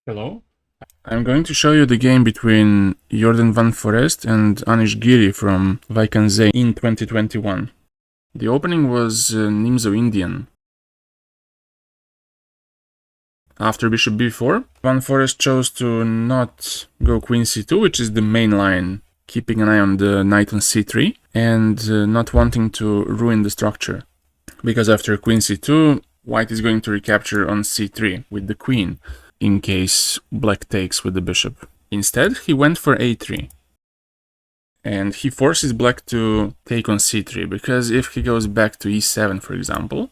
Hello. I'm going to show you the game between Jorden van Foreest and Anish Giri from Nc3 in 2021. The opening was Nimzo-Indian. After bishop b4, Van Foreest chose to not go queen c2, which is the main line, keeping an eye on the knight on c3, and not wanting to ruin the structure. Because after queen c2, white is going to recapture on c3 with the queen, in case black takes with the bishop. Instead, he went for a3. And he forces black to take on c3, because if he goes back to e7, for example,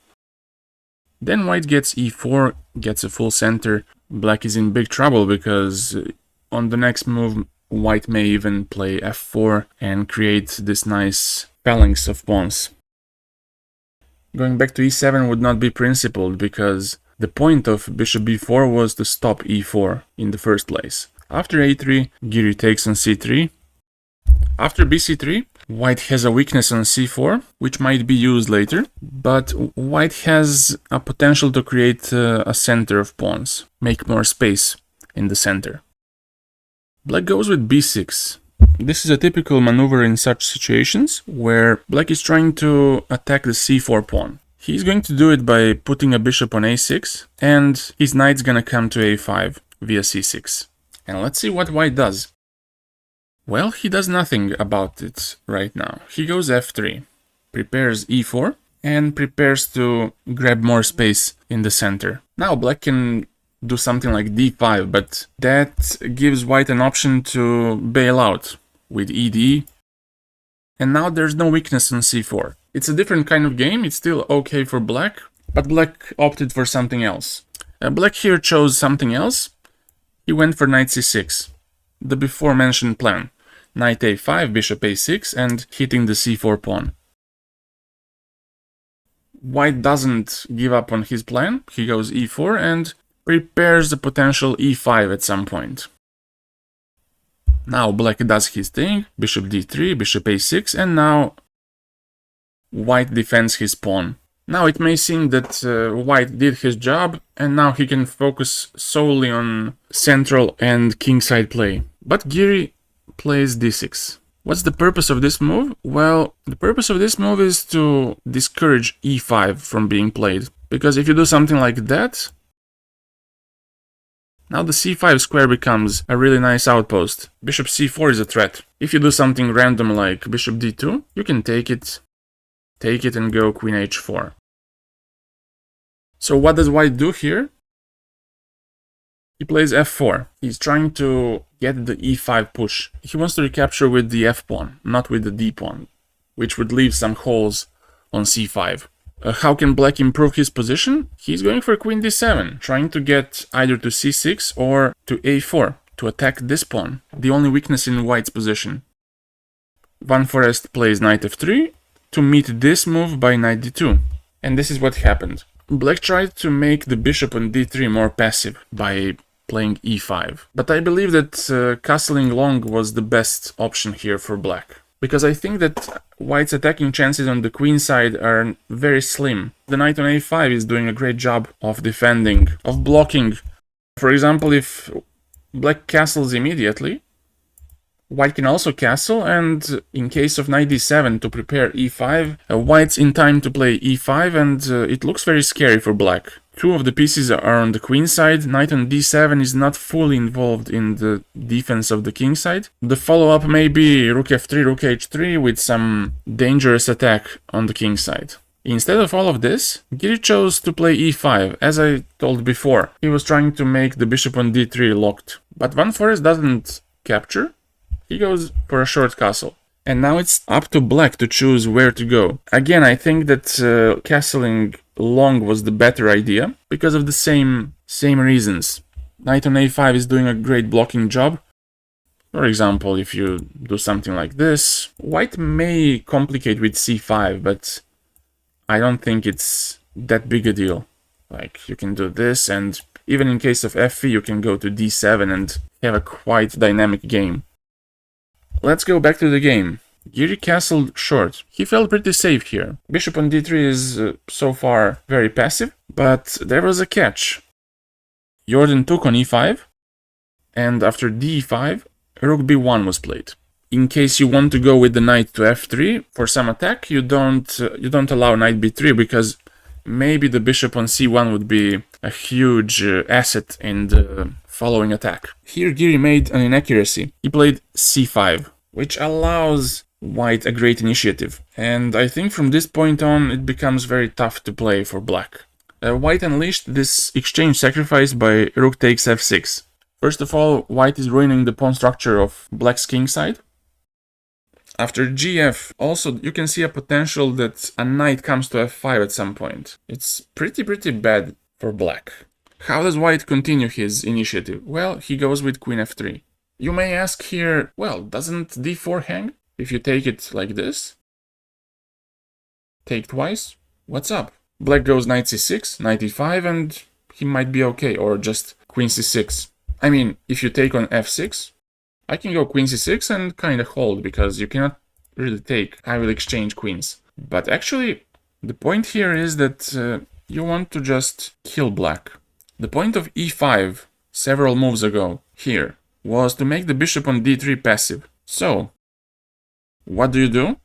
then white gets e4, gets a full center. Black is in big trouble, because on the next move, white may even play f4 and create this nice phalanx of pawns. Going back to e7 would not be principled, because the point of bishop b4 was to stop e4 in the first place. After a3, Giri takes on c3. After bc3, white has a weakness on c4, which might be used later, but white has a potential to create a center of pawns, make more space in the center. Black goes with b6. This is a typical maneuver in such situations, where black is trying to attack the c4 pawn. He's going to do it by putting a bishop on a6, and his knight's gonna come to a5 via c6. And let's see what white does. Well, he does nothing about it right now. He goes f3, prepares e4, and prepares to grab more space in the center. Now black can do something like d5, but that gives white an option to bail out with ed. And now there's no weakness on c4. It's a different kind of game, it's still okay for black, but black opted for something else. Black here chose something else. He went for knight c6, the before mentioned plan. Knight a5, bishop a6, and hitting the c4 pawn. White doesn't give up on his plan. He goes e4 and prepares the potential e5 at some point. Now black does his thing, bishop d3, bishop a6, and now white defends his pawn. Now it may seem that white did his job, and now he can focus solely on central and kingside play. But Giri plays d6. What's the purpose of this move? Well, the purpose of this move is to discourage e5 from being played. Because if you do something like that, now the c5 square becomes a really nice outpost. Bishop c4 is a threat. If you do something random like bishop d2, you can take it and go queen h4. So what does white do here? He plays f4. He's trying to get the e5 push. He wants to recapture with the f pawn, not with the d pawn, which would leave some holes on c5. How can black improve his position? He's going for queen d7, trying to get either to c6 or to a4 to attack this pawn, the only weakness in white's position. Van Foreest plays knight f3 to meet this move by knight d2. And this is what happened. Black tried to make the bishop on d3 more passive by playing e5. But I believe that castling long was the best option here for black. Because I think that white's attacking chances on the queen side are very slim. The knight on a5 is doing a great job of defending, of blocking. For example, if black castles immediately, white can also castle, and in case of knight d7 to prepare e5, white's in time to play e5, and it looks very scary for black. Two of the pieces are on the queen side. Knight on d7 is not fully involved in the defense of the king side. The follow-up may be rook f3, rook h3 with some dangerous attack on the king side. Instead of all of this, Giri chose to play e5. As I told before, he was trying to make the bishop on d3 locked. But Van Foreest doesn't capture. He goes for a short castle. And now it's up to black to choose where to go. Again, I think that castling long was the better idea, because of the same reasons. Knight on a5 is doing a great blocking job. For example, if you do something like this, white may complicate with c5, but I don't think it's that big a deal. Like, you can do this, and even in case of f3, you can go to d7 and have a quite dynamic game. Let's go back to the game. Giri castled short. He felt pretty safe here. Bishop on d3 is so far very passive, but there was a catch. Jorden took on e5, and after d5, rook b1 was played. In case you want to go with the knight to f3 for some attack, you don't allow knight b3 because maybe the bishop on c1 would be a huge asset in the following attack. Here Giri made an inaccuracy. He played c5, which allows white a great initiative, and I think from this point on it becomes very tough to play for black. White unleashed this exchange sacrifice by rook takes f6. First of all, white is ruining the pawn structure of black's king side. After gf, also you can see a potential that a knight comes to f5 at some point. It's pretty bad for black. How does white continue his initiative? Well, he goes with queen f3. You may ask here, well, doesn't d4 hang? If you take it like this, take twice, what's up? Black goes knight c6, knight e5, and he might be okay, or just queen c6. I mean, if you take on f6, I can go queen c6 and kinda hold, because you cannot really take. I will exchange queens. But actually, the point here is that you want to just kill black. The point of e5, several moves ago, here, was to make the bishop on d3 passive. So, what do?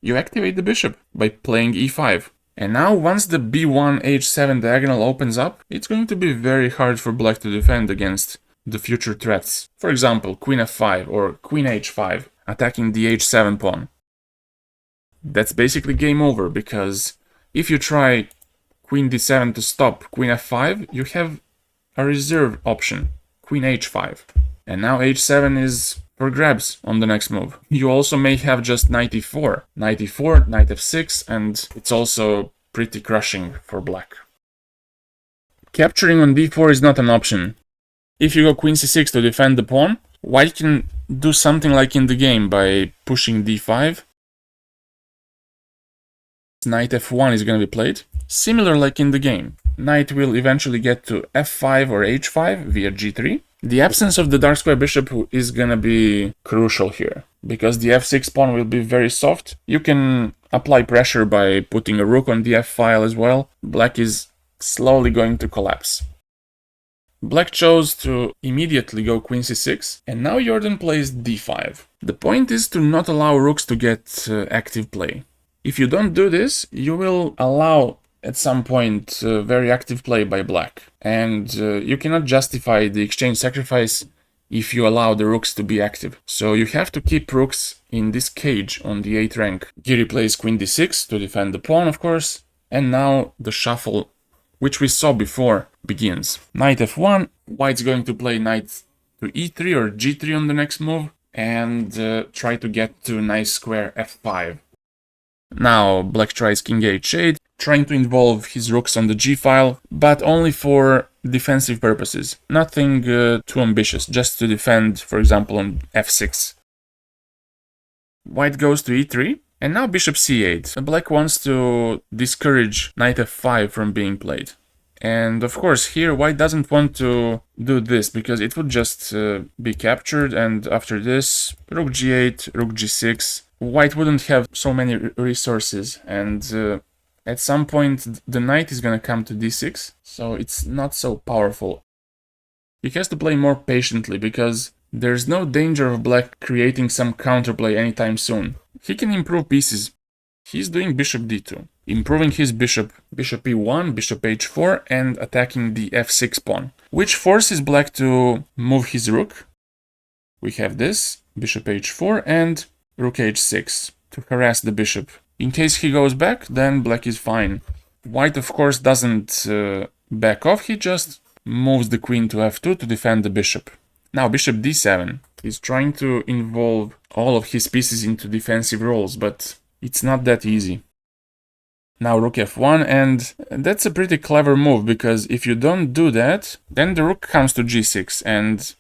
You activate the bishop by playing e5. And now once the b1 h7 diagonal opens up, it's going to be very hard for black to defend against the future threats. For example, queen f5 or queen h5, attacking the h7 pawn. That's basically game over, because if you try queen d7 to stop queen f5, you have a reserve option, queen h5. And now h7 is for grabs on the next move. You also may have just knight e4, knight f6, and it's also pretty crushing for black. Capturing on d4 is not an option. If you go queen c6 to defend the pawn, white can do something like in the game by pushing d5. Knight f1 is going to be played, similar like in the game. Knight will eventually get to f5 or h5 via g3. The absence of the dark square bishop is gonna be crucial here, because the f6 pawn will be very soft. You can apply pressure by putting a rook on the f file as well. Black is slowly going to collapse. Black chose to immediately go queen c6, and now Jorden plays d5. The point is to not allow rooks to get active play. If you don't do this, you will allow at some point very active play by black, and you cannot justify the exchange sacrifice if you allow the rooks to be active. So you have to keep rooks in this cage on the 8th rank. Giri plays queen d6 to defend the pawn, of course, and now the shuffle, which we saw before, begins. Knight f1, white's going to play knight to e3 or g3 on the next move, and try to get to nice square f5. Now black tries king h8, trying to involve his rooks on the g-file, but only for defensive purposes. Nothing too ambitious, just to defend, for example, on f6. White goes to e3, and now bishop c8. Black wants to discourage knight f5 from being played. And of course here white doesn't want to do this, because it would just be captured, and after this, rook g8, rook g6, white wouldn't have so many resources, and at some point the knight is gonna come to d6, so it's not so powerful. He has to play more patiently, because there's no danger of black creating some counterplay anytime soon. He can improve pieces. He's doing bishop d2, improving his bishop e1, bishop h4, and attacking the f6 pawn, which forces black to move his rook. We have this, bishop h4, and rook h6 to harass the bishop. In case he goes back, then black is fine. White, of course, doesn't back off, he just moves the queen to f2 to defend the bishop. Now bishop d7. He's trying to involve all of his pieces into defensive roles, but it's not that easy. Now rook f1, and that's a pretty clever move, because if you don't do that, then the rook comes to g6, and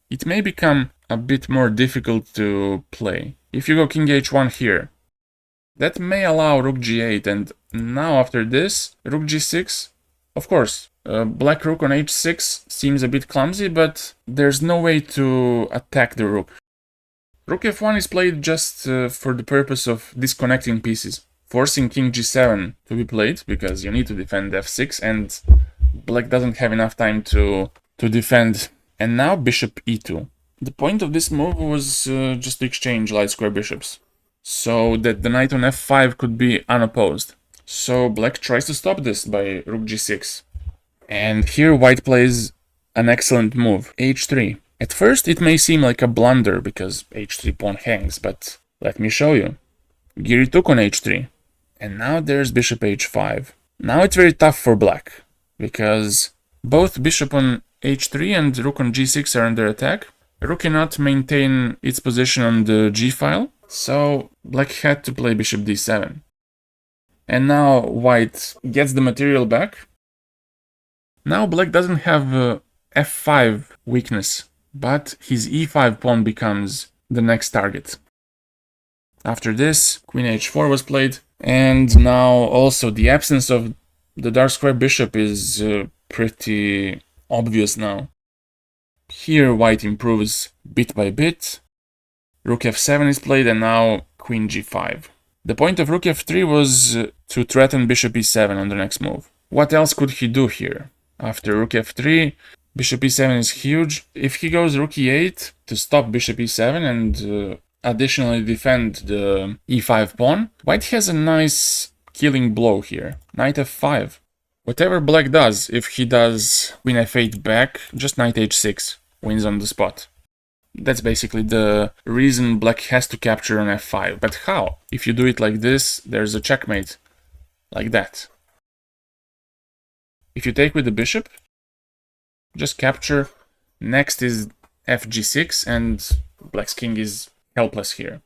it may become a bit more difficult to play. If you go king h1 here, that may allow rook g8, and now after this, rook g6, of course, black rook on h6 seems a bit clumsy, but there's no way to attack the rook. Rook f1 is played just for the purpose of disconnecting pieces, forcing king g7 to be played, because you need to defend f6, and black doesn't have enough time to defend And now bishop e2. The point of this move was just to exchange light square bishops, so that the knight on f5 could be unopposed. So black tries to stop this by rook g6. And here white plays an excellent move, h3. At first it may seem like a blunder because h3 pawn hangs, but let me show you. Giri took on h3. And now there's bishop h5. Now it's very tough for black, because both bishop on h3 and rook on g6 are under attack. Rook cannot maintain its position on the g file, so black had to play bishop d7. And now white gets the material back. Now black doesn't have f5 weakness, but his e5 pawn becomes the next target. After this, queen h4 was played, and now also the absence of the dark square bishop is pretty obvious now. Here white improves bit by bit. Rook f7 is played, and now queen g5. The point of rook f3 was to threaten bishop e7 on the next move. What else could he do here? After rook f3, bishop e7 is huge. If he goes rook e8 to stop bishop e7 and additionally defend the e5 pawn, white has a nice killing blow here. Knight f5. Whatever black does, if he does queen f8 back, just knight h6 wins on the spot. That's basically the reason black has to capture on f5. But how? If you do it like this, there's a checkmate. Like that. If you take with the bishop, just capture. Next is fg6, and black's king is helpless here.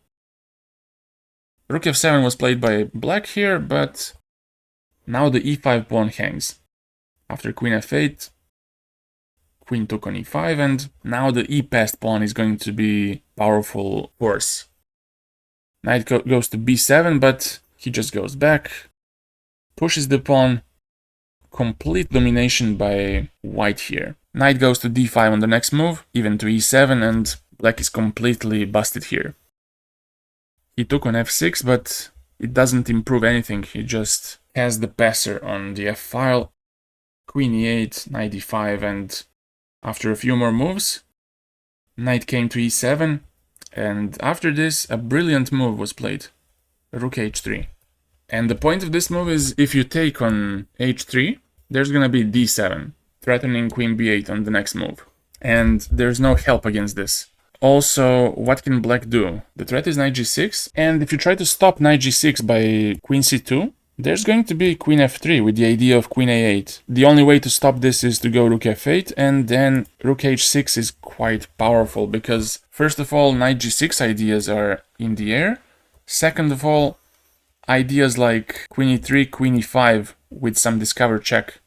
Rook f7 was played by black here, but now the e5 pawn hangs. After queen f8, queen took on e5, and now the e-passed pawn is going to be powerful force. Knight goes to b7, but he just goes back, pushes the pawn. Complete domination by white here. Knight goes to d5 on the next move, even to e7, and black is completely busted here. He took on f6, but it doesn't improve anything. He just has the passer on the f-file, queen e8, knight d5, and after a few more moves, knight came to e7, and after this, a brilliant move was played, rook h3. And the point of this move is, if you take on h3, there's gonna be d7, threatening queen b8 on the next move. And there's no help against this. Also, what can black do? The threat is knight g6, and if you try to stop knight g6 by queen c2, there's going to be queen f3 with the idea of queen a8. The only way to stop this is to go rook f8, and then rook h6 is quite powerful, because first of all, knight g6 ideas are in the air. Second of all, ideas like queen e3, queen e5 with some discover check.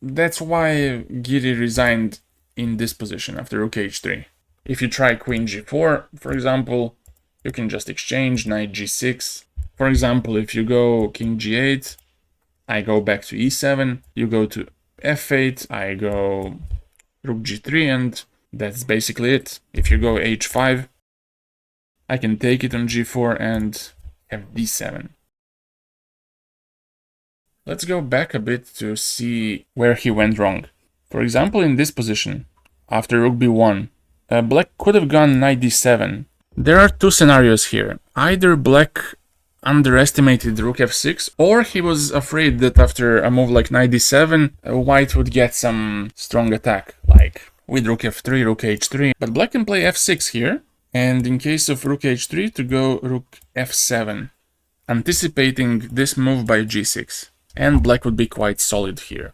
That's why Giri resigned in this position after rook h3. If you try queen g4, for example, you can just exchange knight g6. For example, if you go king g8, I go back to e7, you go to f8, I go rook g3, and that's basically it. If you go h5, I can take it on g4 and have d7. Let's go back a bit to see where he went wrong. For example, in this position, after rook b1, black could have gone knight d7. There are two scenarios here. Either black underestimated rook f6, or he was afraid that after a move like knight d7, white would get some strong attack, like with rook f3, rook h3. But black can play f6 here, and in case of rook h3, to go rook f7, anticipating this move by g6. And black would be quite solid here.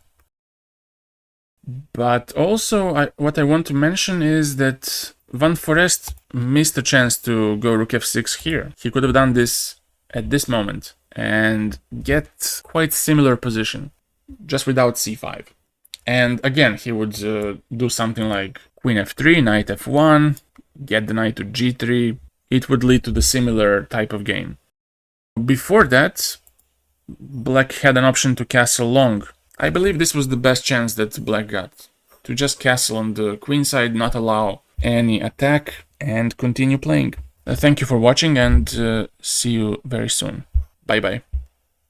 But also, what I want to mention is that Van Foreest missed a chance to go rook f6 here. He could have done this at this moment and get quite similar position, just without c5. And again, he would do something like queen f3, knight f1, get the knight to g3. It would lead to the similar type of game. Before that, black had an option to castle long. I believe this was the best chance that black got. To just castle on the queen side, not allow any attack, and continue playing. Thank you for watching, and see you very soon. Bye bye.